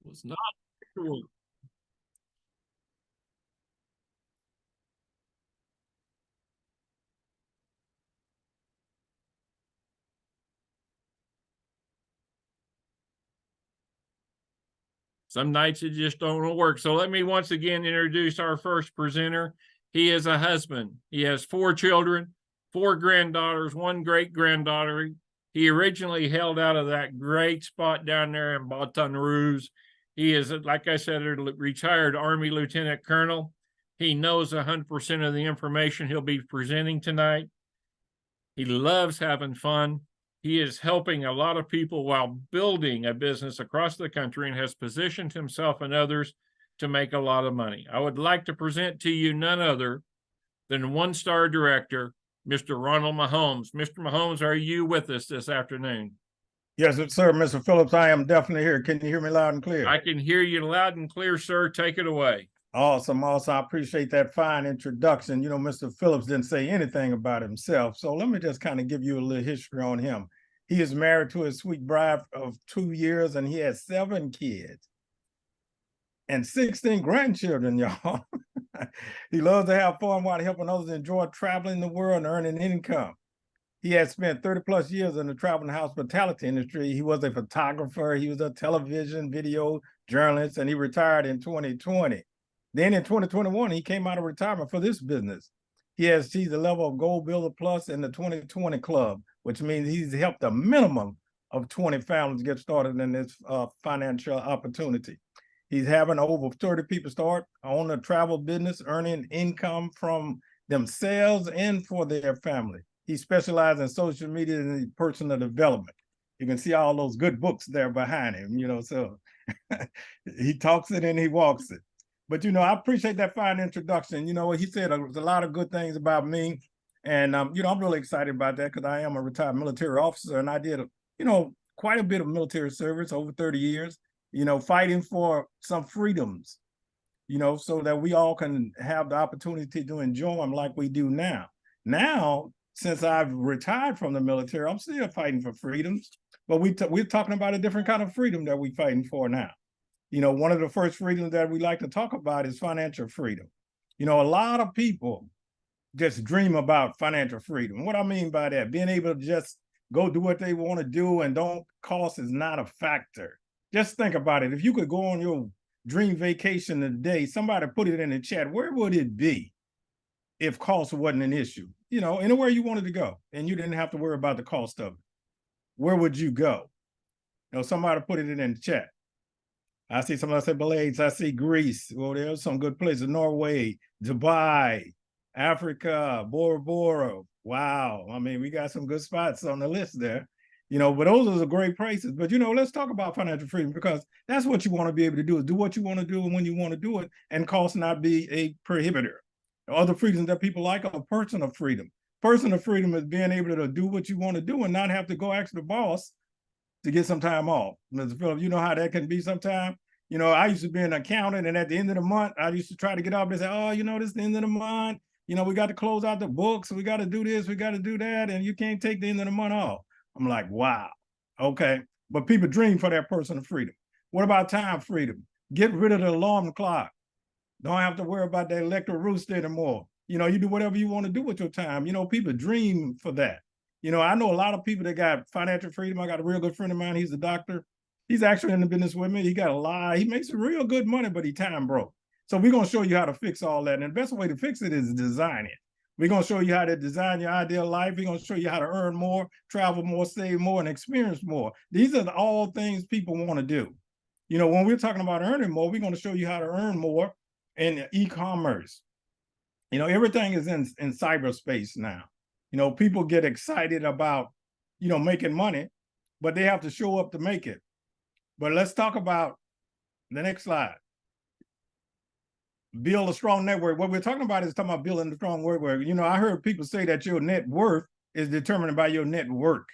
Was not sure. Some nights it just don't work. So let me once again introduce our first presenter. He is a husband. He has 4 children, 4 granddaughters, 1 great granddaughter. He originally held out of that great spot down there in Baton Rouge. He is, like I said, a retired Army Lieutenant Colonel. He knows 100% of the information he'll be presenting tonight. He loves having fun. He is helping a lot of people while building a business across the country and has positioned himself and others to make a lot of money. I would like to present to you none other than 1-star director, Mr. Ronald Mahomes. Mr. Mahomes, are you with us this afternoon? Yes, sir, Mr. Phillips, I am definitely here. Can you hear me loud and clear? I can hear you loud and clear, sir. Take it away. Awesome. I appreciate that fine introduction. You know, Mr. Phillips didn't say anything about himself, so let me just kind of give you a little history on him. He is married to a sweet bride of 2 years, and he has 7 kids and 16 grandchildren, y'all. He loves to have fun while helping others enjoy traveling the world and earning income. He has spent 30 plus years in the travel and hospitality industry. He was a photographer. He was a television video journalist, and he retired in 2020. Then in 2021, he came out of retirement for this business. He has achieved the level of Gold Builder Plus in the 2020 Club, which means he's helped a minimum of 20 families get started in this financial opportunity. He's having over 30 people start on a travel business, earning income from themselves and for their family. He specializes in social media and personal development. You can see all those good books there behind him, you know, so he talks it and he walks it. But, you know, I appreciate that fine introduction. You know, he said a lot of good things about me. And, you know, I'm really excited about that because I am a retired military officer and I did, you know, quite a bit of military service over 30 years, you know, fighting for some freedoms, you know, so that we all can have the opportunity to enjoy them like we do now. Now, since I've retired from the military, I'm still fighting for freedoms, but we're talking about a different kind of freedom that we're fighting for now. You know, one of the first freedoms that we like to talk about is financial freedom. You know, a lot of people just dream about financial freedom. What I mean by that, being able to just go do what they want to do and cost is not a factor. Just think about it. If you could go on your dream vacation today, somebody put it in the chat, where would it be if cost wasn't an issue? You know, anywhere you wanted to go and you didn't have to worry about the cost of it. Where would you go? You know, somebody put it in the chat. I see somebody say Blades. I see Greece. Well, there's some good places. Norway, Dubai, Africa, Bora Bora. Wow. I mean, we got some good spots on the list there. You know, but those are the great places. But, you know, let's talk about financial freedom because that's what you want to be able to do is do what you want to do and when you want to do it and cost not be a prohibitor. Other freedoms that people like are personal freedom. Personal freedom is being able to do what you want to do and not have to go ask the boss to get some time off. Mr. Phillips, you know how that can be sometimes. You know, I used to be an accountant, and at the end of the month, I used to try to get up and say, oh, you know, this is the end of the month. You know, we got to close out the books. We got to do this. We got to do that. And you can't take the end of the month off. I'm like, wow. Okay. But people dream for that personal freedom. What about time freedom? Get rid of the alarm clock. Don't have to worry about that electric rooster anymore. You know, you do whatever you want to do with your time. You know, people dream for that. You know, I know a lot of people that got financial freedom. I got a real good friend of mine. He's a doctor. He's actually in the business with me. He got a lot. He makes real good money, but he time broke. So we're going to show you how to fix all that. And the best way to fix it is design it. We're going to show you how to design your ideal life. We're going to show you how to earn more, travel more, save more, and experience more. These are all things people want to do. You know, when we're talking about earning more, we're going to show you how to earn more in e-commerce. You know, everything is in cyberspace now. You know, people get excited about, you know, making money, but they have to show up to make it. But let's talk about the next slide. Build a strong network. What we're talking about is talking about building a strong network. You know, I heard people say that your net worth is determined by your network.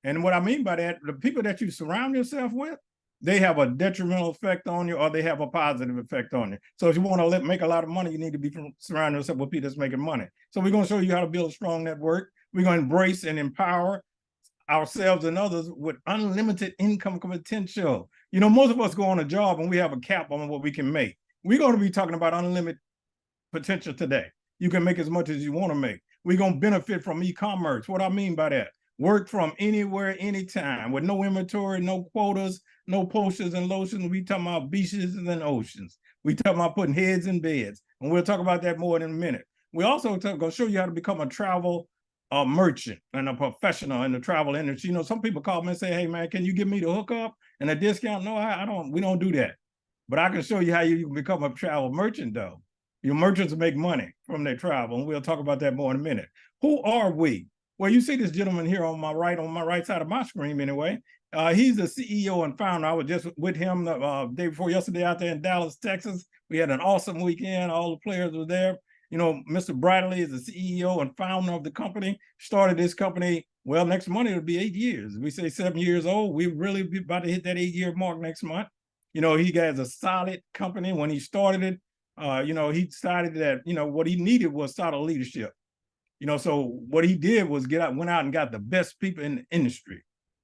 And what I mean by that, the people that you surround yourself with, they have a detrimental effect on you or they have a positive effect on you. So if you want to make a lot of money, you need to be surrounding yourself with people that's making money. So we're going to show you how to build a strong network. We're going to embrace and empower ourselves and others with unlimited income potential. You know, most of us go on a job and we have a cap on what we can make. We're going to be talking about unlimited potential today. You can make as much as you want to make. We're going to benefit from e-commerce. What I mean by that, work from anywhere, anytime, with no inventory, no quotas, no posters and lotions. We talking about beaches and oceans. We talking about putting heads in beds. And we'll talk about that more in a minute. We also going to show you how to become a travel merchant and a professional in the travel industry. You know, some people call me and say, hey man, can you give me the hookup and a discount? No, I don't, we don't do that. But I can show you how you can become a travel merchant though. Your merchants make money from their travel, and we'll talk about that more in a minute. Who are we? Well, you see this gentleman here on my right side of my screen anyway. He's the CEO and founder. I was just with him the day before yesterday out there in Dallas, Texas. We had an awesome weekend. All the players were there. You know, Mr. Bradley is the CEO and founder of the company. Started this company, well, next month it'll be 8 years. We say 7 years old. We really be about to hit that 8-year mark next month. You know, he has a solid company. When he started it, you know, he decided that, you know, what he needed was solid leadership. You know, so what he did was went out and got the best people in the industry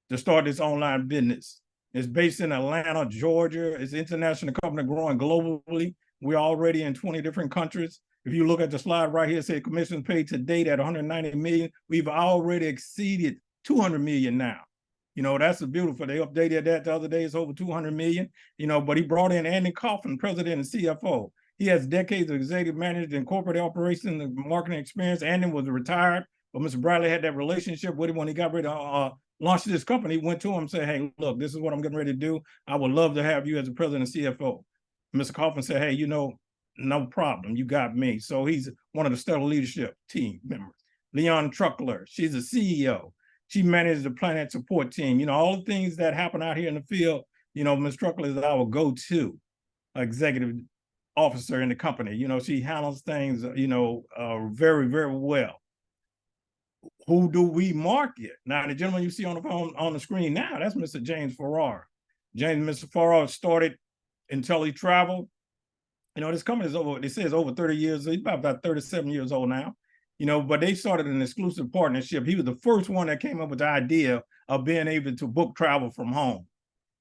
to start this online business. It's based in Atlanta, Georgia. It's an international company growing globally. We're already in 20 different countries. If you look at the slide right here, say commissions paid to date at 190 million. We've already exceeded 200 million now. You know, that's beautiful. They updated that the other day. It's over 200 million, you know, but he brought in Andy Kaufman, president and CFO. He has decades of executive management and corporate operations and marketing experience. Andy was retired, but Mr. Bradley had that relationship with him when he got ready to launch this company. He went to him and said, hey, look, this is what I'm getting ready to do. I would love to have you as the president and CFO. Mr. Kaufman said, hey, you know, no problem. You got me. So he's one of the stellar leadership team members. Leon Truckler, she's the CEO. She manages the PlanNet support team. You know, all the things that happen out here in the field, you know, Ms. Truckler is our go-to executive officer in the company. You know, she handles things, you know, very, very well. Who do we market? Now, the gentleman you see on the phone on the screen now, that's Mr. James Farrar. Mr. Farrar started Inteletravel. You know, this company is over, it says over 30 years, he's about 37 years old now, you know, but they started an exclusive partnership. He was the first one that came up with the idea of being able to book travel from home.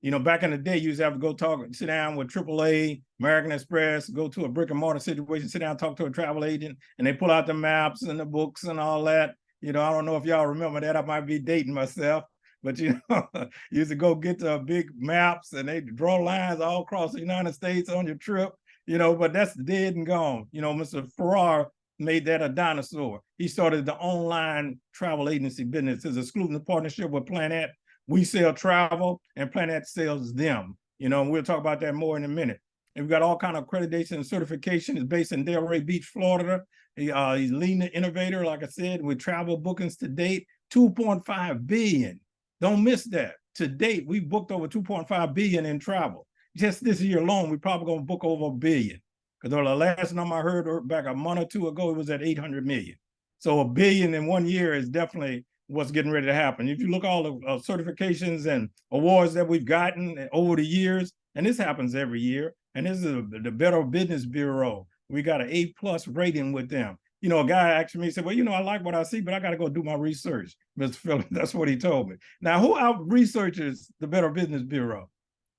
You know, back in the day, you used to have to go sit down with AAA, American Express, go to a brick and mortar situation, sit down, talk to a travel agent, and they pull out the maps and the books and all that. You know, I don't know if y'all remember that. I might be dating myself, but you know, you used to go get the big maps and they draw lines all across the United States on your trip. You know, but that's dead and gone. You know, Mr. Farrar made that a dinosaur. He started the online travel agency business. His exclusive partnership with PlanNet. We sell travel and PlanNet sells them. You know, and we'll talk about that more in a minute. And we've got all kind of accreditation and certification. It's based in Delray Beach, Florida. He's leading the innovator, like I said, with travel bookings to date, 2.5 billion. Don't miss that. To date, we booked over 2.5 billion in travel. Just this year alone, we're probably going to book over 1 billion. Because the last number I heard back a month or two ago, it was at 800 million. So 1 billion in 1 year is definitely what's getting ready to happen. If you look at all the certifications and awards that we've gotten over the years, and this happens every year, and this is the Better Business Bureau. We got an A+ rating with them. You know, a guy asked me, he said, well, you know, I like what I see, but I got to go do my research, Mr. Phillips. That's what he told me. Now, who out researches the Better Business Bureau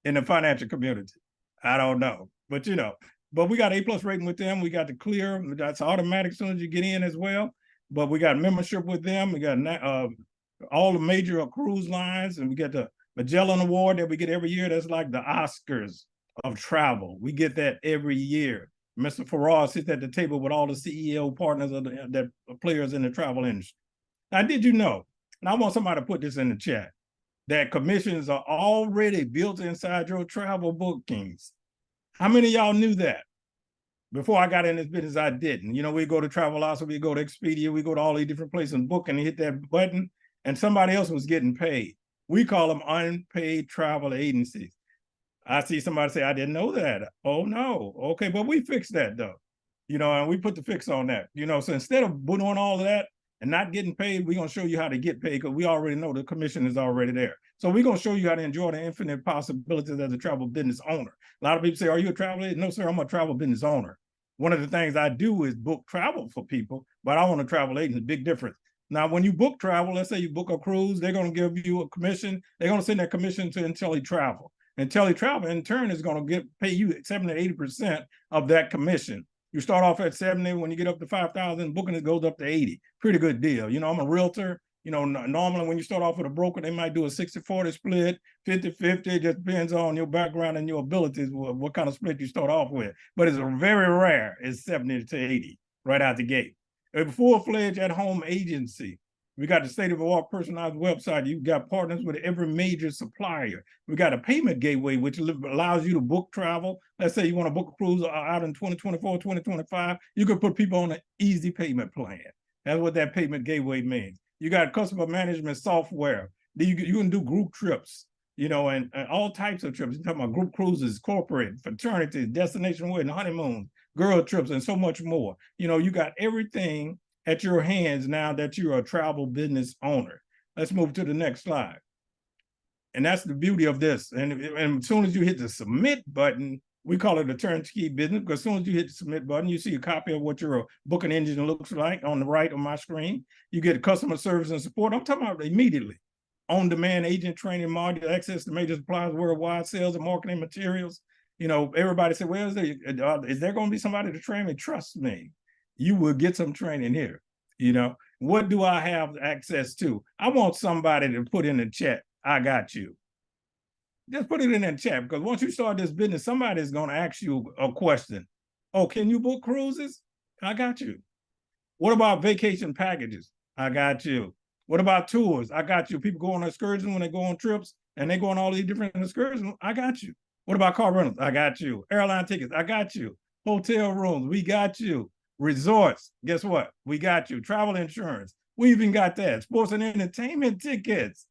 in the financial community? I don't know, but you know, but we got A+ rating with them. We got the clear, that's automatic as soon as you get in as well. But we got membership with them. We got all the major cruise lines, and we get the Magellan Award that we get every year. That's like the Oscars of travel. We get that every year. Mr. Farrar sits at the table with all the CEO partners of the players in the travel industry. Now, did you know, and I want somebody to put this in the chat, that commissions are already built inside your travel bookings? How many of y'all knew that? Before I got in this business, I didn't. You know, we go to Travelocity, we go to Expedia, we go to all these different places and book, and hit that button, and somebody else was getting paid. We call them unpaid travel agencies. I see somebody say, I didn't know that. Oh, no. Okay, but we fixed that, though. You know, and we put the fix on that. You know, so instead of doing all of that and not getting paid, we're going to show you how to get paid, because we already know the commission is already there. So we're going to show you how to enjoy the infinite possibilities as a travel business owner. A lot of people say, are you a travel agent? No, sir, I'm a travel business owner. One of the things I do is book travel for people, but I want a travel agent. Big difference. Now, when you book travel, let's say you book a cruise, they're going to give you a commission. They're going to send that commission to Inteletravel. Inteletravel, in turn, is going to pay you 70 to 80% of that commission. You start off at 70. When you get up to 5,000, booking it goes up to 80. Pretty good deal. You know, I'm a realtor. You know, normally when you start off with a broker, they might do a 60-40 split, 50-50. It just depends on your background and your abilities, what kind of split you start off with. But it's very rare. It's 70 to 80 right out the gate. A full-fledged at-home agency. We got the state-of-the-art personalized website. You've got partners with every major supplier. We got a payment gateway, which allows you to book travel. Let's say you want to book a cruise out in 2024, 2025. You can put people on an easy payment plan. That's what that payment gateway means. You got customer management software. You can do group trips, you know, and all types of trips. You're talking about group cruises, corporate, fraternities, destination wedding, honeymoons, girl trips, and so much more. You know, you got everything at your hands now that you're a travel business owner. Let's move to the next slide. And that's the beauty of this. And as soon as you hit the submit button, we call it a turnkey business, because as soon as you hit the submit button, you see a copy of what your booking engine looks like on the right of my screen. You get customer service and support. I'm talking about immediately. On-demand agent training module, access to major suppliers worldwide, sales and marketing materials. You know, everybody said, well, is there going to be somebody to train me? Trust me, you will get some training here. You know, what do I have access to? I want somebody to put in the chat, I got you. Just put it in the chat, because once you start this business, somebody's going to ask you a question. Oh, can you book cruises? I got you. What about vacation packages? I got you. What about tours? I got you. People go on excursions when they go on trips and they go on all these different excursions. I got you. What about car rentals? I got you. Airline tickets? I got you. Hotel rooms? We got you. Resorts? Guess what? We got you. Travel insurance? We even got that. Sports and entertainment tickets.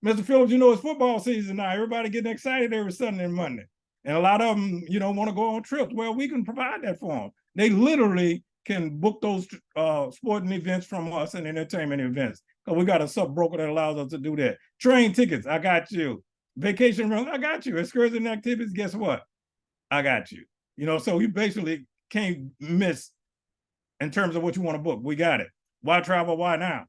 Mr. Phillips, you know, it's football season now. Everybody getting excited every Sunday and Monday. And a lot of them, you know, want to go on trips. Well, we can provide that for them. They literally can book those sporting events from us and entertainment events. Because we got a sub-broker that allows us to do that. Train tickets, I got you. Vacation rentals, I got you. Excursion activities, guess what? I got you. You know, so you basically can't miss in terms of what you want to book. We got it. Why travel? Why now?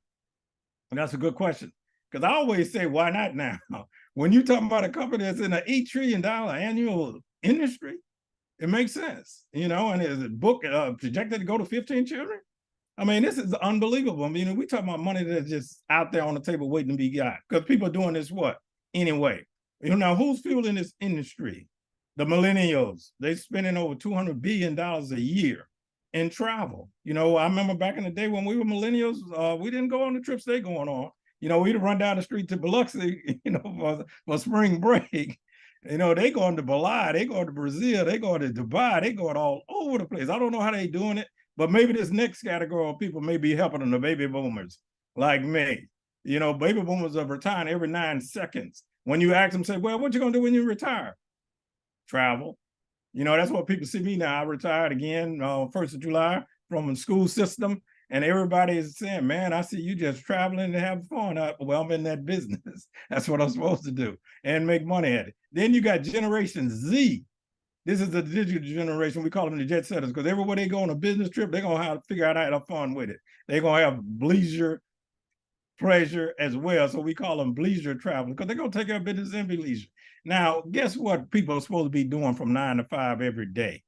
And that's a good question. Because I always say, why not now? When you're talking about a company that's in an $8 trillion annual industry, it makes sense, you know, and is it book projected to go to 15 children? I mean, this is unbelievable. I mean, we talking about money that's just out there on the table waiting to be got, because people are doing this what? Anyway, you know, now who's fueling this industry? The millennials. They're spending over $200 billion a year in travel. You know, I remember back in the day when we were millennials, we didn't go on the trips they going on. You know, we'd run down the street to Biloxi, you know, for spring break. You know, they going to Bali, they going to Brazil, they going to Dubai, they going all over the place. I don't know how they doing it, but maybe this next category of people may be helping them, the baby boomers like me. You know, baby boomers are retiring every 9 seconds. When you ask them, say, well, what you going to do when you retire? Travel. You know, that's what people see me now. I retired again, 1st of July from the school system. And everybody is saying, man, I see you just traveling and having fun. Well, I'm in that business. That's what I'm supposed to do and make money at it. Then you got Generation Z. This is the digital generation. We call them the jet setters, because everywhere they go on a business trip, they're going to have to figure out how to have fun with it. They're going to have leisure, pleasure as well. So we call them leisure travelers, because they're going to take care of business and be leisure. Now, guess what people are supposed to be doing from 9 to 5 every day?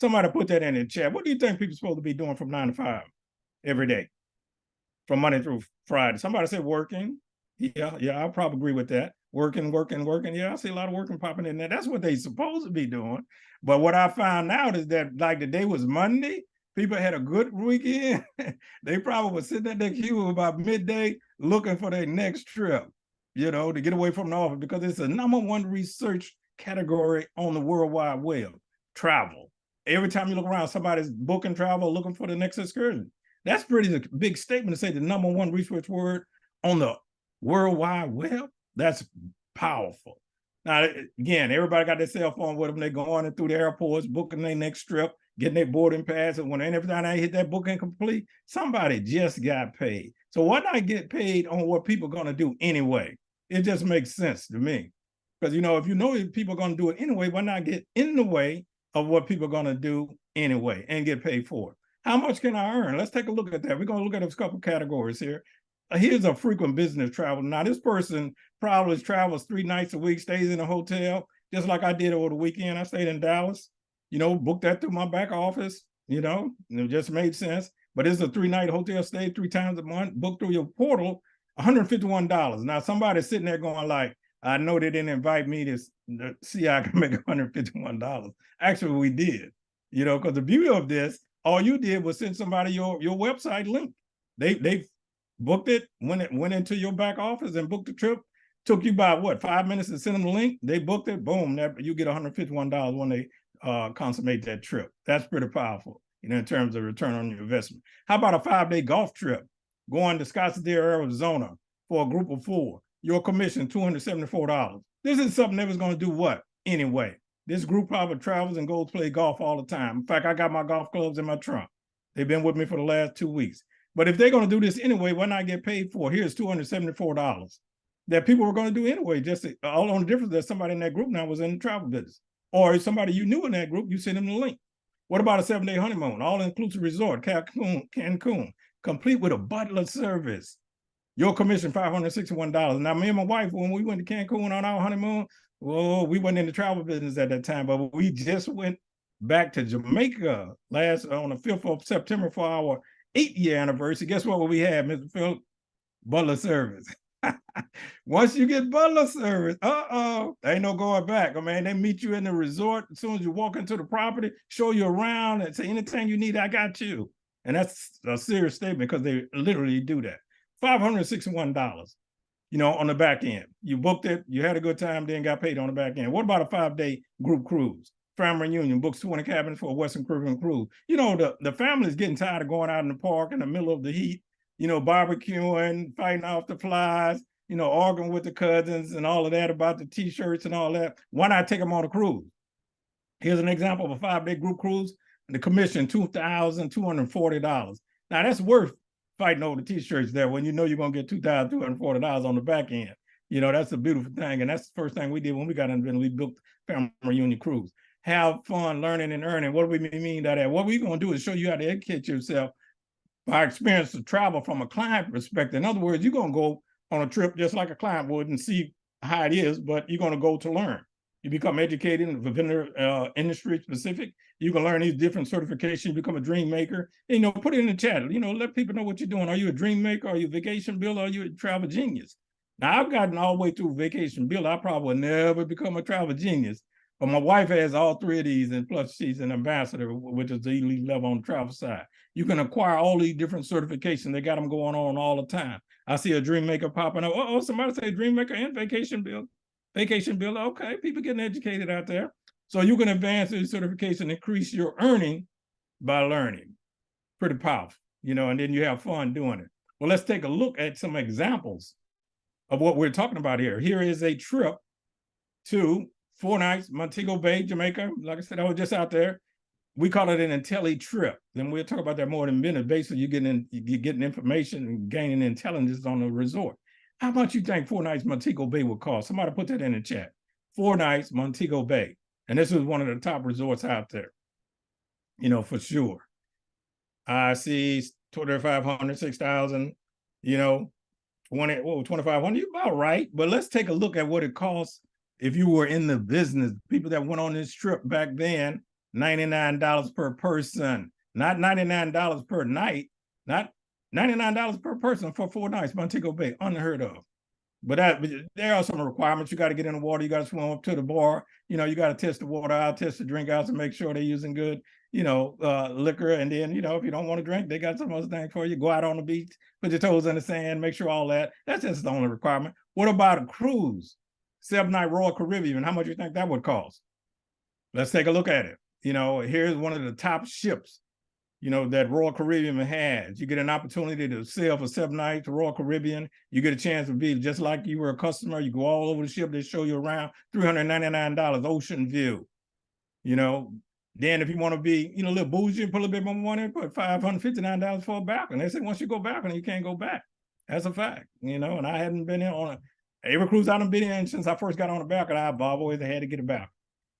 Somebody put that in the chat. What do you think people are supposed to be doing from 9 to 5? Every day, from Monday through Friday? Somebody said working. Yeah, I'll probably agree with that. Working. Yeah, I see a lot of working popping in there. That's what they supposed to be doing. But what I found out is that, like, the day was Monday, people had a good weekend. They probably was sitting at their queue about midday looking for their next trip, you know, to get away from the office, because it's the #1 research category on the World Wide Web, travel. Every time you look around, somebody's booking travel, looking for the next excursion. That's pretty big statement to say the #1 research word on the World Wide Web. That's powerful. Now, again, everybody got their cell phone with them. They're going through the airports, booking their next trip, getting their boarding pass. And every time I hit that booking complete, somebody just got paid. So why not get paid on what people are going to do anyway? It just makes sense to me. Because, you know, if you know people are going to do it anyway, why not get in the way of what people are going to do anyway and get paid for it? How much can I earn? Let's take a look at that. We're going to look at a couple categories here. Here's a frequent business travel. Now, this person probably travels 3 nights a week, stays in a hotel, just like I did over the weekend. I stayed in Dallas, booked that through my back office, it just made sense. But it's a 3-night hotel stay 3 times a month, booked through your portal, $151. Now, somebody's sitting there going like, I know they didn't invite me to see how I can make $151. Actually, we did, because the beauty of this, all you did was send somebody your website link. They booked it, went into your back office and booked the trip. Took you about what, 5 minutes to send them the link? They booked it, boom, you get $151 when they consummate that trip. That's pretty powerful, in terms of return on your investment. How about a 5-day golf trip going to Scottsdale, Arizona for a group of 4? Your commission, $274. This is something they was going to do what? Anyway, this group probably travels and goes play golf all the time. In fact, I got my golf clubs in my trunk. They've been with me for the last 2 weeks. But if they're going to do this anyway, why not get paid for? Here's $274 that people were going to do anyway. Just all on the difference that somebody in that group now was in the travel business. Or somebody you knew in that group, you send them the link. What about a 7-day honeymoon, all-inclusive resort, Cancun, complete with a butler service? Your commission, $561. Now, me and my wife, when we went to Cancun on our honeymoon, well, we weren't in the travel business at that time, but we just went back to Jamaica on the 5th of September for our 8-year anniversary. Guess what we had, Mr. Phillip? Butler service. Once you get butler service, ain't no going back. I mean, they meet you in the resort as soon as you walk into the property, show you around and say, anything you need, I got you. And that's a serious statement because they literally do that. $561, on the back end. You booked it, you had a good time, then got paid on the back end. What about a 5-day group cruise? Family reunion, books 20 cabins for a Western Caribbean cruise. The family's getting tired of going out in the park in the middle of the heat, barbecuing, fighting off the flies, arguing with the cousins and all of that about the t-shirts and all that. Why not take them on a cruise? Here's an example of a 5-day group cruise. The commission, $2,240. Now, that's worth fighting over the t-shirts there when you're going to get $2,240 on the back end. That's a beautiful thing. And that's the first thing we did when we got in business. We booked family reunion cruise. Have fun learning and earning. What do we mean by that? What we're going to do is show you how to educate yourself by experience of travel from a client perspective. In other words, you're going to go on a trip just like a client would and see how it is, but you're going to go to learn. You become educated in the vendor industry specific. You can learn these different certifications, you become a dream maker. Put it in the chat, let people know what you're doing. Are you a dream maker? Are you a vacation builder? Are you a travel genius? Now, I've gotten all the way through vacation builder. I probably will never become a travel genius. But my wife has all 3 of these, and plus she's an ambassador, which is the elite level on the travel side. You can acquire all these different certifications. They got them going on all the time. I see a dream maker popping up. Somebody say dream maker and vacation builder. Vacation builder, okay, people getting educated out there. So you can advance your certification, increase your earning by learning. Pretty powerful, and then you have fun doing it. Well, let's take a look at some examples of what we're talking about here. Here is a trip to 4 nights, Montego Bay, Jamaica. Like I said, I was just out there. We call it an Inteletrip. Then we'll talk about that more in a minute. Basically, you're getting information and gaining intelligence on the resort. How much you think 4 nights Montego Bay would cost? Somebody put that in the chat. 4 nights Montego Bay. And this is one of the top resorts out there, for sure. I see 2,500, 6,000, 2,500. You're about right. But let's take a look at what it costs if you were in the business. People that went on this trip back then, $99 per person, not $99 per night, not $99 per person for 4 nights, Montego Bay, unheard of. But there are some requirements. You got to get in the water. You got to swim up to the bar. You got to test the water out, test the drink out to make sure they're using good, liquor. And then, if you don't want to drink, they got some other thing for you. Go out on the beach, put your toes in the sand, make sure all that. That's just the only requirement. What about a cruise? 7-night Royal Caribbean. How much do you think that would cost? Let's take a look at it. Here's one of the top ships, that Royal Caribbean has. You get an opportunity to sail for 7 nights, Royal Caribbean. You get a chance to be just like you were a customer. You go all over the ship. They show you around. $399, ocean view. Then if you want to be, a little bougie, put a little bit more money, put $559 for a balcony. They say once you go balcony, you can't go back. That's a fact, and I hadn't been in on every cruise I've been in since I first got on the balcony. I've always had to get a balcony.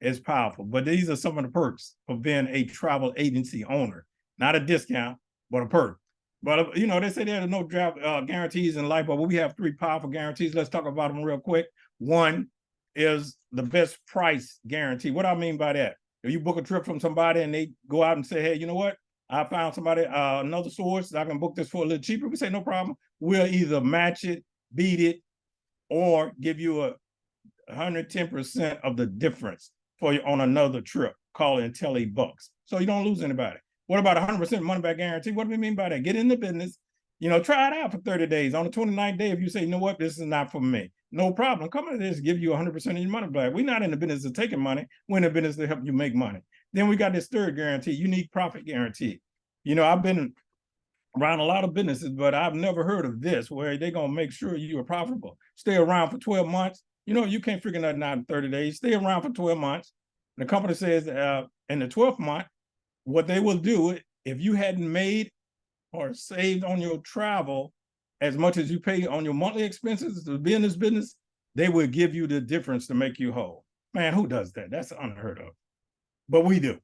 It's powerful. But these are some of the perks of being a travel agency owner. not a discount, but a perk. But you know, they say there are no draft guarantees in life, but we have 3 powerful guarantees. Let's talk about them real quick. One is the best price guarantee. What I mean by that? If you book a trip from somebody and they go out and say, hey, you know what? I found somebody, another source, I can book this for a little cheaper. We say, no problem. We'll either match it, beat it, or give you 110% of the difference for you on another trip. Call it $8. So you don't lose anybody. What about 100% money back guarantee? What do we mean by that? Get in the business, you know, try it out for 30 days. On the 29th day, if you say, you know what, this is not for me, no problem. Come to this, give you 100% of your money back. We're not in the business of taking money. We're in the business to help you make money. Then we got this third guarantee, unique profit guarantee. You know, I've been around a lot of businesses, but I've never heard of this where they're going to make sure you are profitable. Stay around for 12 months. You know, you can't figure nothing out in 30 days. Stay around for 12 months. The company says in the 12th month, what they will do, if you hadn't made or saved on your travel as much as you pay on your monthly expenses to be in this business, they will give you the difference to make you whole. Man, who does that? That's unheard of. But we do.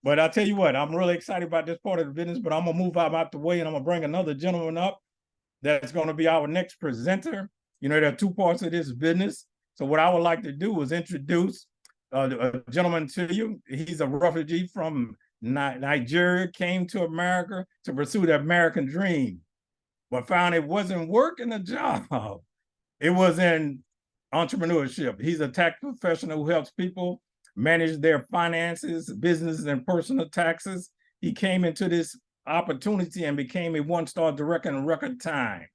But I'll tell you what, I'm really excited about this part of the business, but I'm going to move out the way and I'm going to bring another gentleman up that's going to be our next presenter. You know, there are 2 parts of this business. So what I would like to do is introduce a gentleman to you. He's a refugee from Nigeria, came to America to pursue the American dream, but found it wasn't working a job. It was in entrepreneurship. He's a tax professional who helps people manage their finances, business, and personal taxes. He came into this opportunity and became a 1-star director in record time.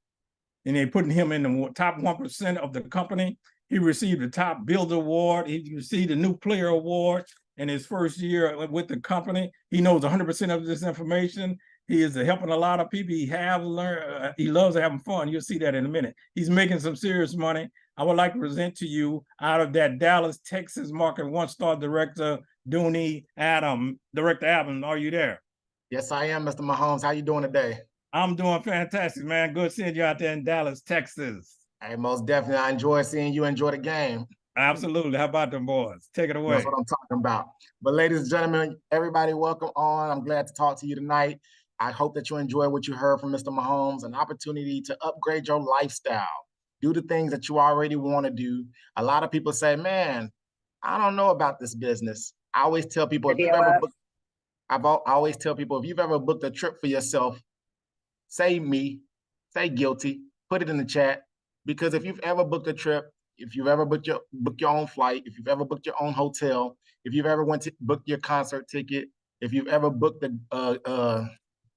And they putting him in the top 1% of the company. He received the top builder award. He received a new player award in his first year with the company. He knows 100% of this information. He is helping a lot of people. He loves having fun. You'll see that in a minute. He's making some serious money. I would like to present to you out of that Dallas, Texas market, 1-star director, Dooney Adam. Director Adam, are you there? Yes, I am, Mr. Mahomes. How you doing today? I'm doing fantastic, man. Good seeing you out there in Dallas, Texas. Hey, most definitely. I enjoy seeing you enjoy the game. Absolutely. How about them boys? Take it away. That's what I'm talking about. But ladies and gentlemen, everybody welcome on. I'm glad to talk to you tonight. I hope that you enjoy what you heard from Mr. Mahomes, an opportunity to upgrade your lifestyle. Do the things that you already want to do. A lot of people say, man, I don't know about this business. I always tell people, if you've ever booked, I always tell people, if you've ever booked a trip for yourself, say me, say guilty, put it in the chat. Because if you've ever booked a trip, if you've ever booked your own flight, if you've ever booked your own hotel, if you've ever went to book your concert ticket, if you've ever booked a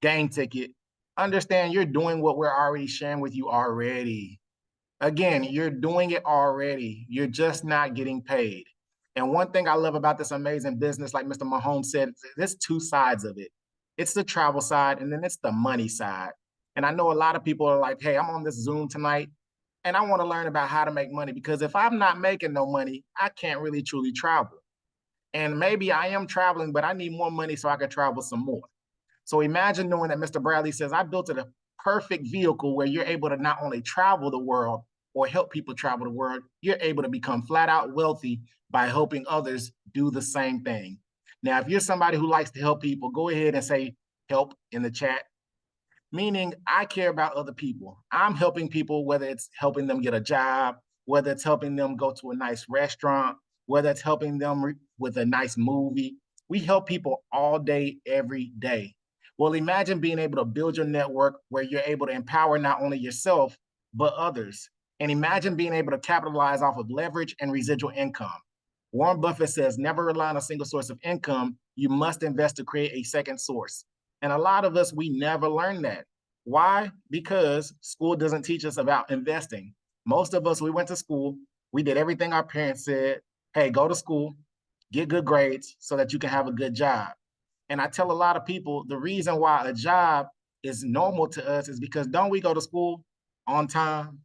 game ticket, understand you're doing what we're already sharing with you already. Again, you're doing it already. You're just not getting paid. And one thing I love about this amazing business, like Mr. Mahomes said, there's 2 sides of it. It's the travel side, and then it's the money side. And I know a lot of people are like, hey, I'm on this Zoom tonight, and I want to learn about how to make money, because if I'm not making no money, I can't really truly travel. And maybe I am traveling, but I need more money so I can travel some more. So imagine knowing that Mr. Bradley says, I built a perfect vehicle where you're able to not only travel the world or help people travel the world, you're able to become flat out wealthy by helping others do the same thing. Now, if you're somebody who likes to help people, go ahead and say help in the chat. Meaning I care about other people. I'm helping people, whether it's helping them get a job, whether it's helping them go to a nice restaurant, whether it's helping them with a nice movie. We help people all day, every day. Well, imagine being able to build your network where you're able to empower not only yourself, but others. And imagine being able to capitalize off of leverage and residual income. Warren Buffett says, never rely on a single source of income. You must invest to create a second source. And a lot of us, we never learn that. Why? Because school doesn't teach us about investing. Most of us, we went to school, we did everything our parents said. Hey, go to school, get good grades so that you can have a good job. And I tell a lot of people, the reason why a job is normal to us is because don't we go to school on time?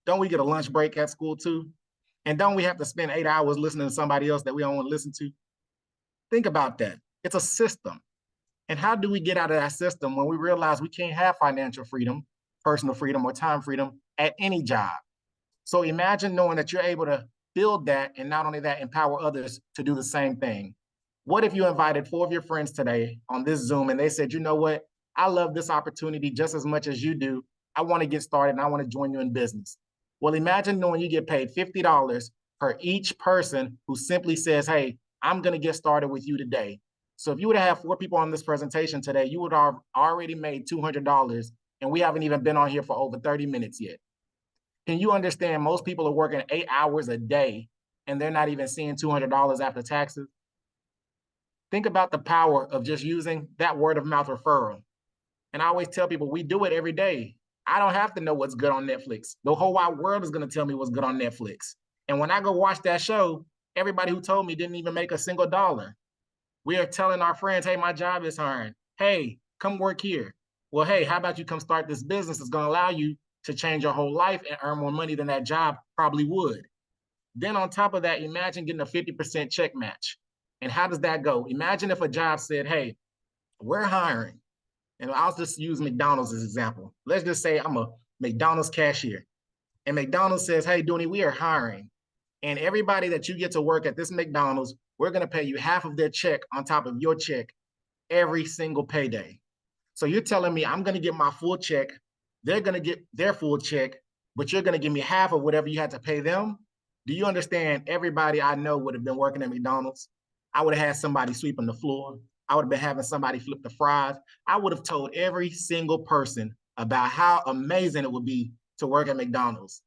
Don't we get a lunch break at school too? And don't we have to spend 8 hours listening to somebody else that we don't want to listen to? Think about that. It's a system. And how do we get out of that system when we realize we can't have financial freedom, personal freedom, or time freedom at any job? So imagine knowing that you're able to build that, and not only that, empower others to do the same thing. What if you invited 4 of your friends today on this Zoom and they said, you know what? I love this opportunity just as much as you do. I want to get started and I want to join you in business. Well, imagine knowing you get paid $50 per each person who simply says, hey, I'm going to get started with you today. So if you would have 4 people on this presentation today, you would have already made $200, and we haven't even been on here for over 30 minutes yet. Can you understand most people are working 8 hours a day and they're not even seeing $200 after taxes? Think about the power of just using that word of mouth referral. And I always tell people, we do it every day. I don't have to know what's good on Netflix. The whole wide world is going to tell me what's good on Netflix. And when I go watch that show, everybody who told me didn't even make a single dollar. We are telling our friends, hey, my job is hiring. Hey, come work here. Well, hey, how about you come start this business? It's going to allow you to change your whole life and earn more money than that job probably would. Then on top of that, imagine getting a 50% check match. And how does that go? Imagine if a job said, hey, we're hiring. And I'll just use McDonald's as an example. Let's just say I'm a McDonald's cashier. And McDonald's says, hey, Dooney, we are hiring. And everybody that you get to work at this McDonald's, we're going to pay you half of their check on top of your check every single payday. So you're telling me I'm going to get my full check. They're going to get their full check, but you're going to give me half of whatever you had to pay them. Do you understand? Everybody I know would have been working at McDonald's. I would have had somebody sweeping the floor. I would have been having somebody flip the fries. I would have told every single person about how amazing it would be to work at McDonald's.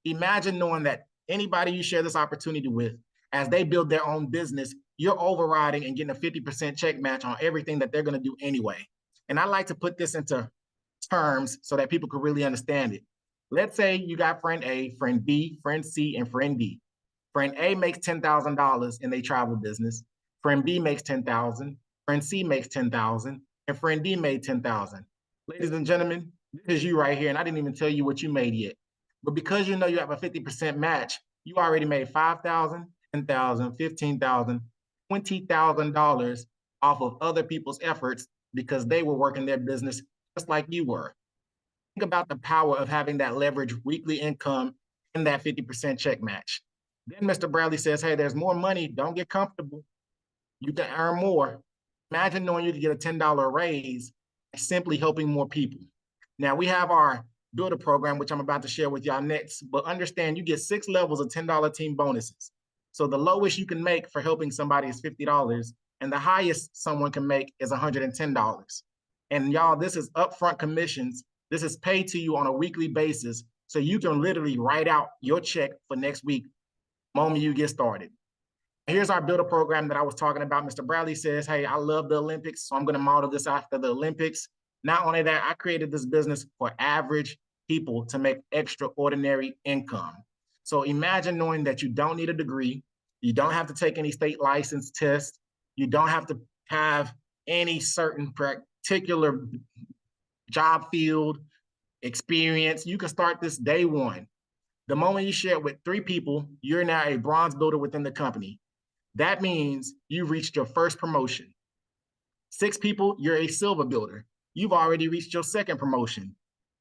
Imagine knowing that anybody you share this opportunity with, as they build their own business, you're overriding and getting a 50% check match on everything that they're going to do anyway. And I like to put this into terms so that people can really understand it. Let's say you got friend A, friend B, friend C, and friend D. Friend A makes $10,000 in their travel business. Friend B makes $10,000. Friend C makes $10,000. And friend D made $10,000. Ladies and gentlemen, this is you right here. And I didn't even tell you what you made yet. But because you know you have a 50% match, you already made $5,000, $10,000, $15,000, $20,000 off of other people's efforts because they were working their business just like you were. Think about the power of having that leverage weekly income in that 50% check match. Then Mr. Bradley says, hey, there's more money. Don't get comfortable. You can earn more. Imagine knowing you could get a $10 raise by simply helping more people. Now we have our builder program, which I'm about to share with y'all next, but understand you get 6 levels of $10 team bonuses. So the lowest you can make for helping somebody is $50, and the highest someone can make is $110. And y'all, this is upfront commissions. This is paid to you on a weekly basis, so you can literally write out your check for next week the moment you get started. Here's our builder program that I was talking about. Mr. Bradley says, hey, I love the Olympics, so I'm going to model this after the Olympics. Not only that, I created this business for average people to make extraordinary income. So imagine knowing that you don't need a degree, you don't have to take any state license tests, you don't have to have any certain particular job field experience. You can start this day one. The moment you share it with 3 people, you're now a bronze builder within the company. That means you've reached your first promotion. 6 people, you're a silver builder. You've already reached your second promotion.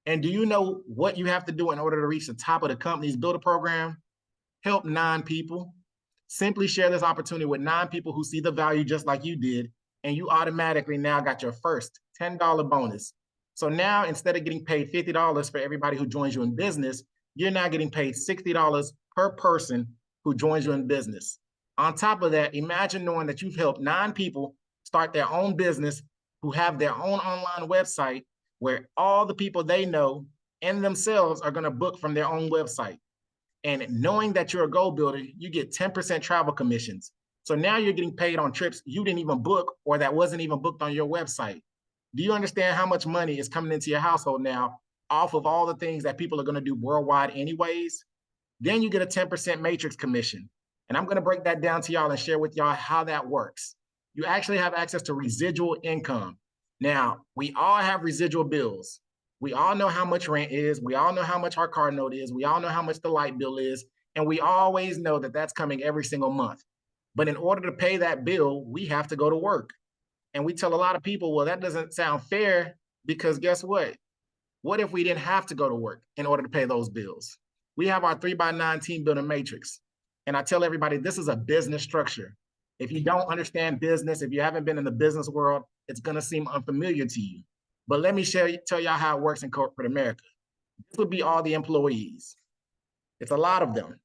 And do you know what you have to do in order to reach the top of the company's builder program? Help 9 people. Simply share this opportunity with 9 people who see the value just like you did, and you automatically now got your first $10 bonus. So now instead of getting paid $50 for everybody who joins you in business, you're now getting paid $60 per person who joins you in business. On top of that, imagine knowing that you've helped 9 people start their own business who have their own online website where all the people they know and themselves are going to book from their own website. And knowing that you're a goal builder, you get 10% travel commissions. So now you're getting paid on trips you didn't even book or that wasn't even booked on your website. Do you understand how much money is coming into your household now off of all the things that people are going to do worldwide anyways? Then you get a 10% matrix commission. And I'm going to break that down to y'all and share with y'all how that works. You actually have access to residual income. Now, we all have residual bills. We all know how much rent is. We all know how much our car note is. We all know how much the light bill is. And we always know that that's coming every single month. But in order to pay that bill, we have to go to work. And we tell a lot of people, well, that doesn't sound fair because guess what? What if we didn't have to go to work in order to pay those bills? We have our 3x9 team building matrix. And I tell everybody, this is a business structure. If you don't understand business, if you haven't been in the business world, it's going to seem unfamiliar to you. But let me tell y'all how it works in corporate America. This would be all the employees. It's a lot of them.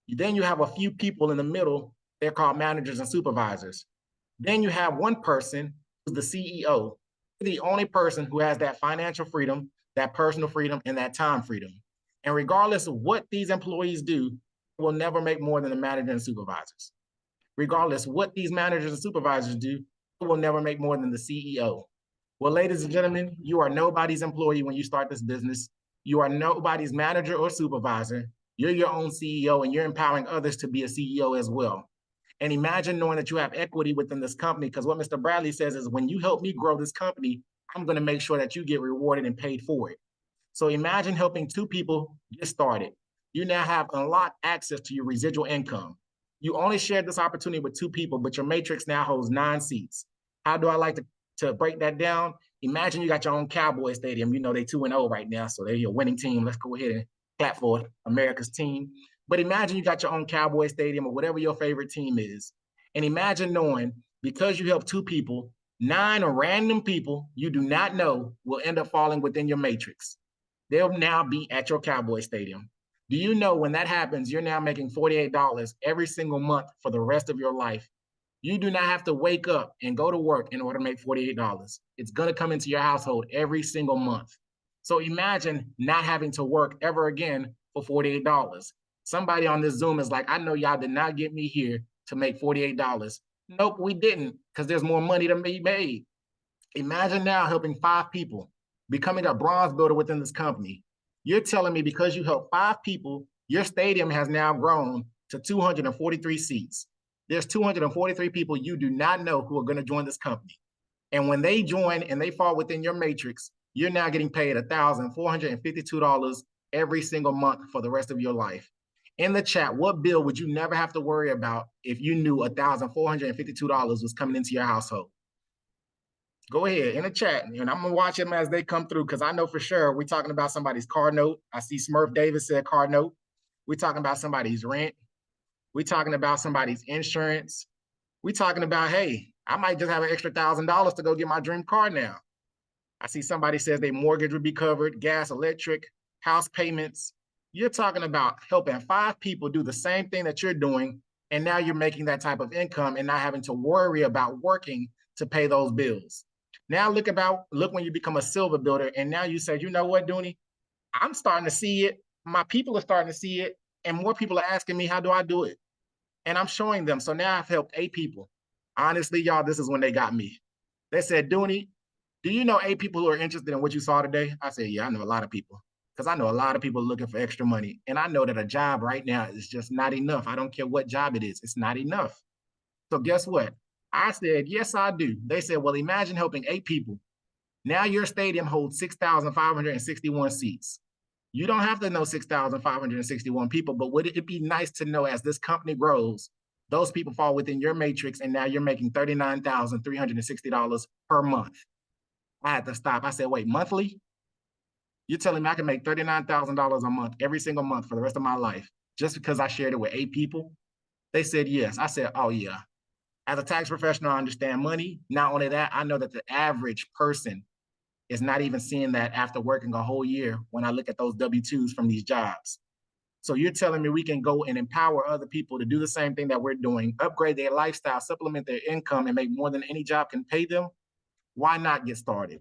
Then you have a few people in the middle. They're called managers and supervisors. Then you have one person who's the CEO, the only person who has that financial freedom, that personal freedom, and that time freedom. And regardless of what these employees do, will never make more than the manager and supervisors. Regardless what these managers and supervisors do, will never make more than the CEO. Well, ladies and gentlemen, you are nobody's employee when you start this business. You are nobody's manager or supervisor. You're your own CEO, and you're empowering others to be a CEO as well. And imagine knowing that you have equity within this company, because what Mr. Bradley says is, when you help me grow this company, I'm going to make sure that you get rewarded and paid for it. So imagine helping 2 people get started. You now have unlocked access to your residual income. You only shared this opportunity with 2 people, but your matrix now holds 9 seats. How do I like to break that down? Imagine you got your own Cowboy Stadium. You know, they 2-0 right now, so they're your winning team. Let's go ahead and clap for America's team. But imagine you got your own Cowboy Stadium or whatever your favorite team is. And imagine knowing, because you help 2 people, 9 random people you do not know will end up falling within your matrix. They'll now be at your Cowboy Stadium. Do you know when that happens, you're now making $48 every single month for the rest of your life? You do not have to wake up and go to work in order to make $48. It's going to come into your household every single month. So imagine not having to work ever again for $48. Somebody on this Zoom is like, I know y'all did not get me here to make $48. Nope, we didn't, because there's more money to be made. Imagine now helping 5 people, becoming a bronze builder within this company. You're telling me because you helped 5 people, your stadium has now grown to 243 seats. There's 243 people you do not know who are going to join this company. And when they join and they fall within your matrix, you're now getting paid $1,452 every single month for the rest of your life. In the chat, what bill would you never have to worry about if you knew $1,452 was coming into your household? Go ahead in the chat, and I'm gonna watch them as they come through, because I know for sure we're talking about somebody's car note. I see Smurf Davis said car note. We're talking about somebody's rent. We're talking about somebody's insurance. We're talking about, hey, I might just have an extra $1,000 to go get my dream car now. I see somebody says their mortgage would be covered, gas, electric, house payments. You're talking about helping 5 people do the same thing that you're doing, and now you're making that type of income and not having to worry about working to pay those bills. Now look when you become a silver builder, and now you say, you know what, Dooney, I'm starting to see it. My people are starting to see it, and more people are asking me, how do I do it? And I'm showing them. So now I've helped 8 people. Honestly, y'all, this is when they got me. They said, Dooney, do you know 8 people who are interested in what you saw today? I said, yeah, I know a lot of people, because I know a lot of people looking for extra money. And I know that a job right now is just not enough. I don't care what job it is. It's not enough. So guess what? I said, yes, I do. They said, well, imagine helping 8 people. Now your stadium holds 6,561 seats. You don't have to know 6,561 people, but would it be nice to know, as this company grows, those people fall within your matrix, and now you're making $39,360 per month. I had to stop. I said, wait, monthly? You're telling me I can make $39,000 a month every single month for the rest of my life just because I shared it with 8 people? They said yes. I said, oh yeah. As a tax professional, I understand money. Not only that, I know that the average person is not even seeing that after working a whole year when I look at those W-2s from these jobs. So you're telling me we can go and empower other people to do the same thing that we're doing, upgrade their lifestyle, supplement their income, and make more than any job can pay them? Why not get started?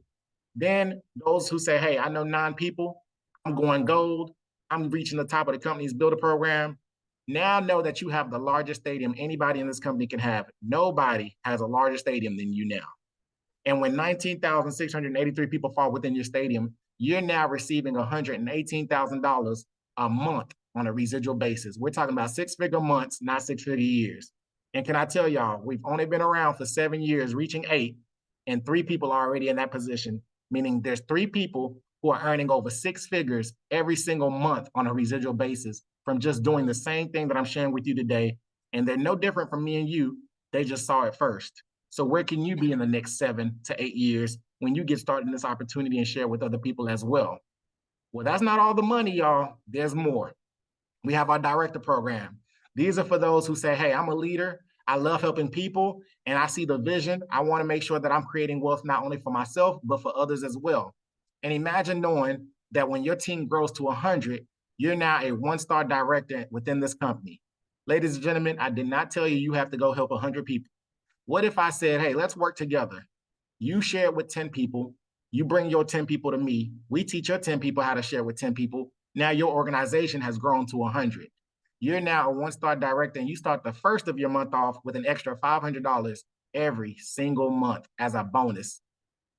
Then those who say, hey, I know 9 people, I'm going gold, I'm reaching the top of the company's builder program. Now know that you have the largest stadium anybody in this company can have. Nobody has a larger stadium than you now. And when 19,683 people fall within your stadium, you're now receiving $118,000 a month on a residual basis. We're talking about 6-figure months, not 6-figure years. And can I tell y'all, we've only been around for 7 years, reaching 8, and 3 people are already in that position, meaning there's 3 people who are earning over 6 figures every single month on a residual basis from just doing the same thing that I'm sharing with you today. And they're no different from me and you. They just saw it first. So where can you be in the next 7 to 8 years when you get started in this opportunity and share with other people as well? Well, that's not all the money, y'all. There's more. We have our director program. These are for those who say, hey, I'm a leader. I love helping people and I see the vision. I want to make sure that I'm creating wealth not only for myself, but for others as well. And imagine knowing that when your team grows to 100, you're now a one-star director within this company. Ladies and gentlemen, I did not tell you you have to go help 100 people. What if I said, hey, let's work together? You share it with 10 people. You bring your 10 people to me. We teach your 10 people how to share with 10 people. Now your organization has grown to 100. You're now a one-star director and you start the first of your month off with an extra $500 every single month as a bonus.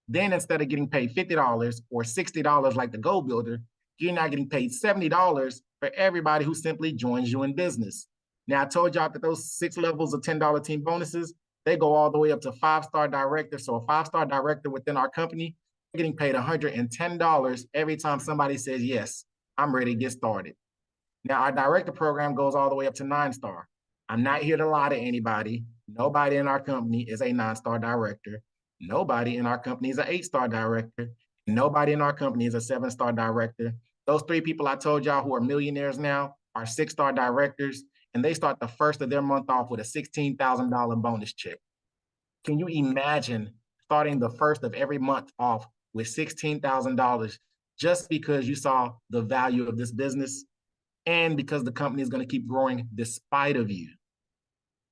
Then instead of getting paid $50 or $60 like the Gold Builder, you're now getting paid $70 for everybody who simply joins you in business. Now, I told y'all that those 6 levels of $10 team bonuses, they go all the way up to 5-star director. So a 5-star director within our company, getting paid $110 every time somebody says, yes, I'm ready to get started. Now, our director program goes all the way up to 9-star. I'm not here to lie to anybody. Nobody in our company is a 9-star director. Nobody in our company is an 8-star director. Nobody in our company is a 7-star director. Those 3 people I told y'all who are millionaires now are 6-star directors, and they start the first of their month off with a $16,000 bonus check. Can you imagine starting the first of every month off with $16,000 just because you saw the value of this business and because the company is going to keep growing despite of you?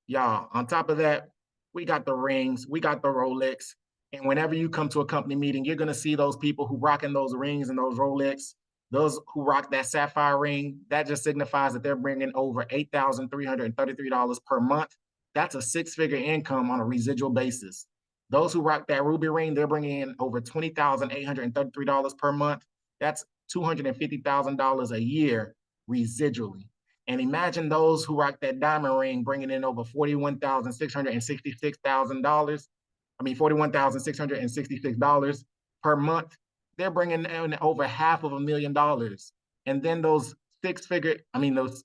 Y'all, on top of that, we got the rings, we got the Rolex. And whenever you come to a company meeting, you're going to see those people who rocking those rings and those Rolex, those who rock that sapphire ring. That just signifies that they're bringing over $8,333 per month. That's a 6-figure income on a residual basis. Those who rock that ruby ring, they're bringing in over $20,833 per month. That's $250,000 a year residually. And imagine those who rock that diamond ring bringing in over $41,666 per month. They're bringing in over $500,000. And then those those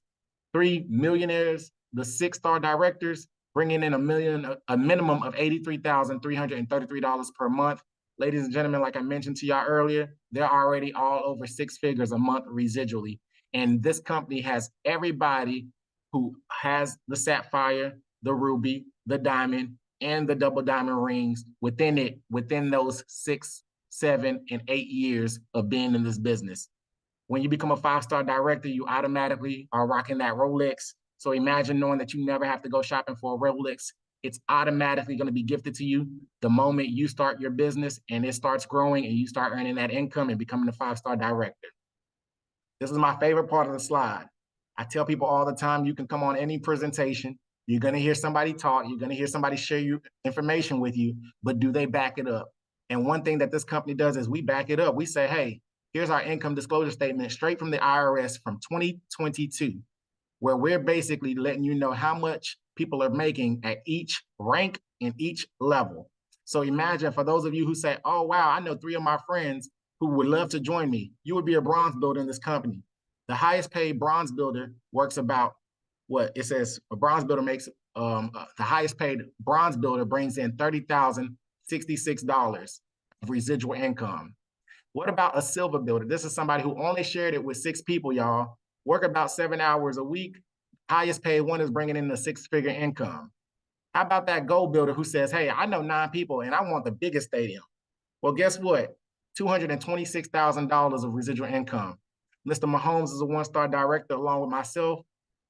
3 millionaires, the 6-star directors, bringing in a minimum of $83,333 per month. Ladies and gentlemen, like I mentioned to y'all earlier, they're already all over 6 figures a month residually. And this company has everybody who has the sapphire, the ruby, the diamond, and the double diamond rings within those 6, 7, and 8 years of being in this business. When you become a 5-star director, you automatically are rocking that Rolex. So imagine knowing that you never have to go shopping for a Rolex. It's automatically going to be gifted to you the moment you start your business and it starts growing and you start earning that income and becoming a 5-star director. This is my favorite part of the slide. I tell people all the time, you can come on any presentation. You're going to hear somebody talk. You're going to hear somebody share you information with you, but do they back it up? And one thing that this company does is we back it up. We say, hey, here's our income disclosure statement straight from the IRS from 2022, where we're basically letting you know how much people are making at each rank and each level. So imagine for those of you who say, oh, wow, I know 3 of my friends who would love to join me, you would be a bronze builder in this company. The highest paid bronze builder works about what it says. A bronze builder makes the highest paid bronze builder brings in $30,066 of residual income. What about a silver builder? This is somebody who only shared it with 6 people, y'all. Work about 7 hours a week. Highest paid one is bringing in a 6-figure income. How about that gold builder who says, hey, I know 9 people and I want the biggest stadium? Well, guess what? $226,000 of residual income. Mr. Mahomes is a 1-star director along with myself.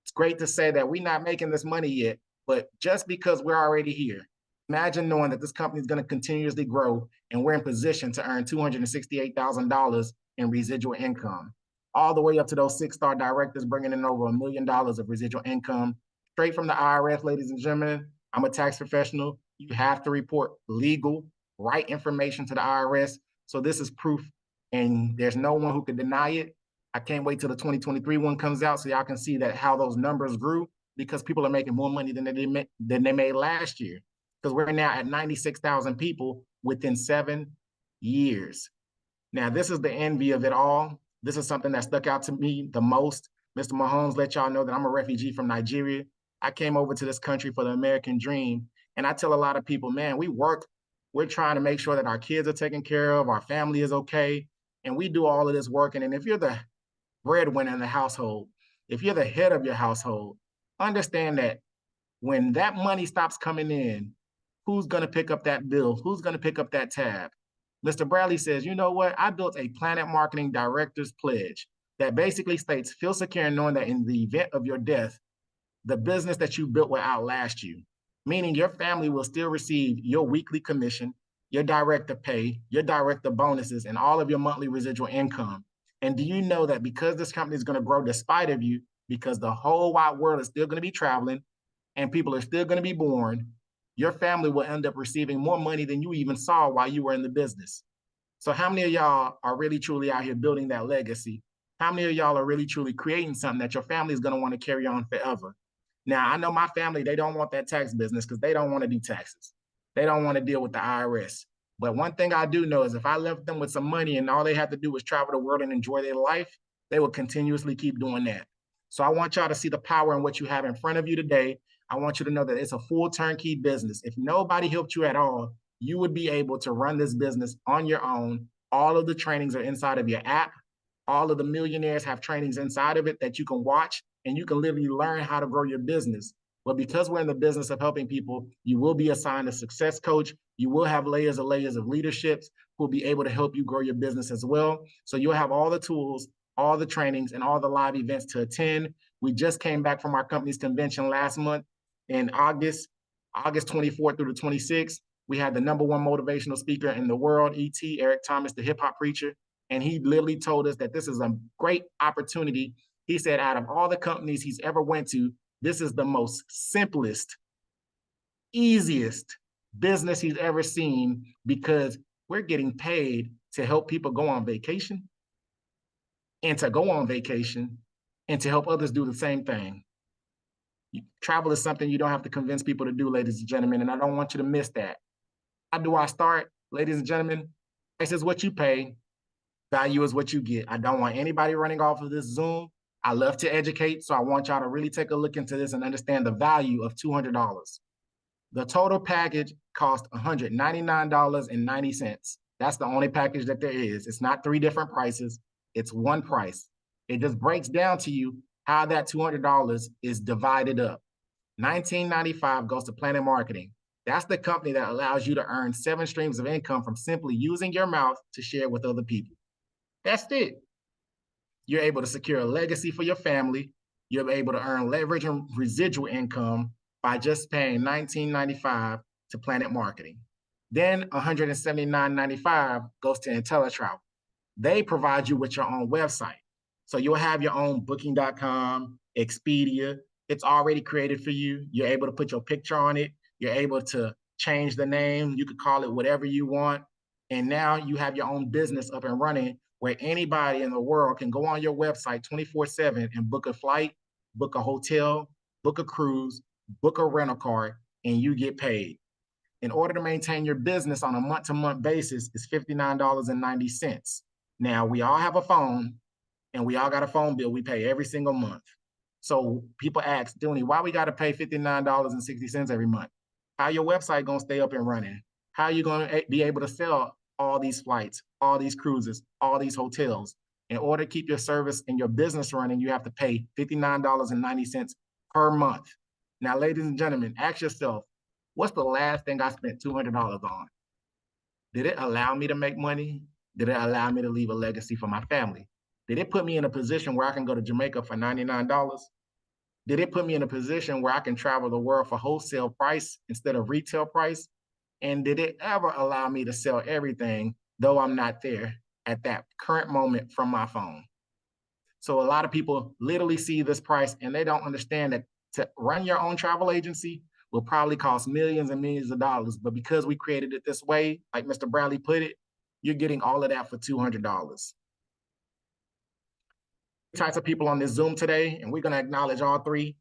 It's great to say that we're not making this money yet, but just because we're already here, imagine knowing that this company is going to continuously grow and we're in position to earn $268,000 in residual income, all the way up to those 6-star directors bringing in over $1 million of residual income straight from the IRS. Ladies and gentlemen, I'm a tax professional. You have to report legal, right information to the IRS. So this is proof, and there's no one who can deny it. I can't wait till the 2023 one comes out so y'all can see that how those numbers grew, because people are making more money than they made last year. Because we're now at 96,000 people within 7 years. Now, this is the envy of it all. This is something that stuck out to me the most. Mr. Mahomes let y'all know that I'm a refugee from Nigeria. I came over to this country for the American dream. And I tell a lot of people, man, we're trying to make sure that our kids are taken care of, our family is okay, and we do all of this working. And if you're the breadwinner in the household, if you're the head of your household, understand that When that money stops coming in, who's going to pick up that bill? Who's going to pick up that tab? Mr. Bradley says, you know what? I built a PlanNet Marketing Director's Pledge that basically states, feel secure in knowing that in the event of your death, the business that you built will outlast you, meaning your family will still receive your weekly commission, your director pay, your director bonuses, and all of your monthly residual income. And do you know that because this company is going to grow despite of you, because the whole wide world is still going to be traveling and people are still going to be born, your family will end up receiving more money than you even saw while you were in the business. So how many of y'all are really truly out here building that legacy? How many of y'all are really truly creating something that your family is going to want to carry on forever? Now, I know my family, they don't want that tax business because they don't want to do taxes. They don't want to deal with the IRS. But one thing I do know is if I left them with some money and all they had to do was travel the world and enjoy their life, they will continuously keep doing that. So I want y'all to see the power in what you have in front of you today. I want you to know that it's a full turnkey business. If nobody helped you at all, you would be able to run this business on your own. All of the trainings are inside of your app. All of the millionaires have trainings inside of it that you can watch, and you can literally learn how to grow your business. But because we're in the business of helping people, you will be assigned a success coach. You will have layers of leaderships who will be able to help you grow your business as well. So you'll have all the tools, all the trainings, and all the live events to attend. We just came back from our company's convention last month in August 24th through the 26th. We had the #1 motivational speaker in the world, E.T. Eric Thomas, the hip hop preacher. And he literally told us that this is a great opportunity. He said out of all the companies he's ever went to, this is the most simplest, easiest business he's ever seen because we're getting paid to help people go on vacation and to go on vacation and to help others do the same thing. Travel is something you don't have to convince people to do, ladies and gentlemen, and I don't want you to miss that. How do I start? Ladies and gentlemen, price is what you pay. Value is what you get. I don't want anybody running off of this Zoom. I love to educate, so I want y'all to really take a look into this and understand the value of $200. The total package costs $199.90. That's the only package that there is. It's not 3 different prices. It's one price. It just breaks down to you how that $200 is divided up. $19.95 goes to PlanNet Marketing. That's the company that allows you to earn 7 streams of income from simply using your mouth to share with other people. That's it. You're able to secure a legacy for your family. You're able to earn leverage and residual income by just paying $19.95 to PlanNet Marketing. Then $179.95 goes to Inteletravel. They provide you with your own website. So you'll have your own booking.com, Expedia. It's already created for you. You're able to put your picture on it. You're able to change the name. You could call it whatever you want. And now you have your own business up and running where anybody in the world can go on your website 24/7 and book a flight, book a hotel, book a cruise, book a rental car, and you get paid. In order to maintain your business on a month-to-month basis, it's $59.90. Now, we all have a phone, and we all got a phone bill we pay every single month. So people ask, Dooney, why we got to pay $59.60 every month? How your website going to stay up and running? How are you going to be able to sell all these flights, all these cruises, all these hotels? In order to keep your service and your business running, you have to pay $59.90 per month. Now, ladies and gentlemen, ask yourself, what's the last thing I spent $200 on? Did it allow me to make money? Did it allow me to leave a legacy for my family? Did it put me in a position where I can go to Jamaica for $99? Did it put me in a position where I can travel the world for wholesale price instead of retail price? And did it ever allow me to sell everything, though I'm not there at that current moment from my phone? So a lot of people literally see this price and they don't understand that to run your own travel agency will probably cost millions and millions of dollars. But because we created it this way, like Mr. Bradley put it, you're getting all of that for $200. Types of people on this Zoom today, and we're going to acknowledge all 3.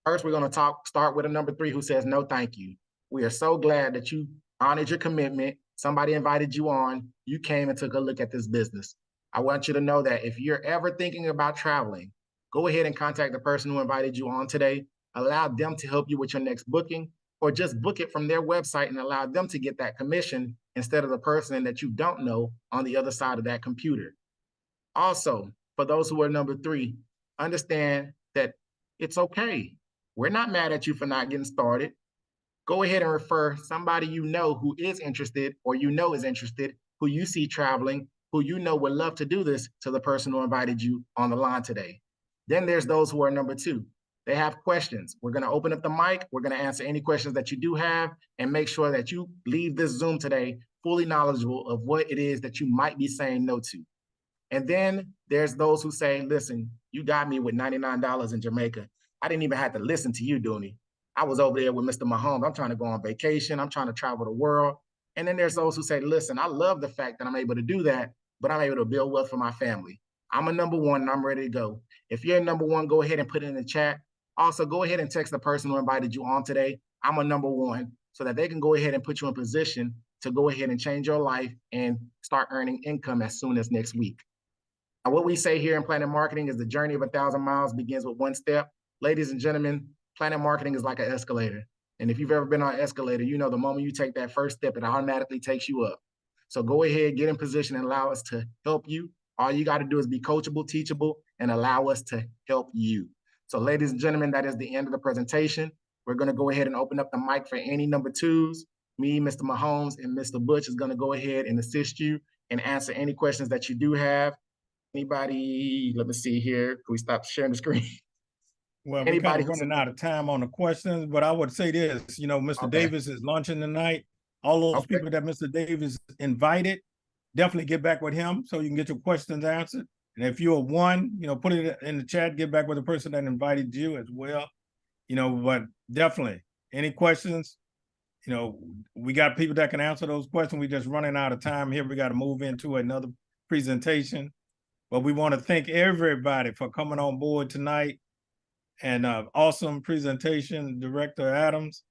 First, we're going to start with a number 3 who says, no, thank you. We are so glad that you honored your commitment. Somebody invited you on. You came and took a look at this business. I want you to know that if you're ever thinking about traveling, go ahead and contact the person who invited you on today. Allow them to help you with your next booking, or just book it from their website and allow them to get that commission instead of the person that you don't know on the other side of that computer. Also, for those who are number 3, understand that it's okay. We're not mad at you for not getting started. Go ahead and refer somebody you know who is interested, or you know is interested, who you see traveling, who you know would love to do this, to the person who invited you on the line today. Then there's those who are number two. They have questions. We're going to open up the mic. We're going to answer any questions that you do have, and make sure that you leave this Zoom today fully knowledgeable of what it is that you might be saying no to. And then there's those who say, listen, you got me with $99 in Jamaica. I didn't even have to listen to you, Dooney. I was over there with Mr. Mahomes. I'm trying to go on vacation. I'm trying to travel the world. And then there's those who say, listen, I love the fact that I'm able to do that, but I'm able to build wealth for my family. I'm a number one and I'm ready to go. If you're a number one, go ahead and put it in the chat. Also, go ahead and text the person who invited you on today, I'm a number one, so that they can go ahead and put you in position to go ahead and change your life and start earning income as soon as next week. Now, what we say here in PlanNet Marketing is the journey of 1,000 miles begins with one step. Ladies and gentlemen, PlanNet Marketing is like an escalator. And if you've ever been on an escalator, you know the moment you take that first step, it automatically takes you up. So go ahead, get in position, and allow us to help you. All you got to do is be coachable, teachable, and allow us to help you. So ladies and gentlemen, that is the end of the presentation. We're going to go ahead and open up the mic for any number twos. Me, Mr. Mahomes, and Mr. Butch is going to go ahead and assist you and answer any questions that you do have. Anybody, let me see here. Can we stop sharing the screen? Well, we're kind of running out of time on the questions, but I would say this, you know, Mr. Davis is launching tonight. All those people that Mr. Davis invited, definitely get back with him so you can get your questions answered. And if you're one, you know, put it in the chat, get back with the person that invited you as well. You know, but definitely any questions, you know, we got people that can answer those questions. We're just running out of time here. We got to move into another presentation. But we want to thank everybody for coming on board tonight. And awesome presentation, Director Adams.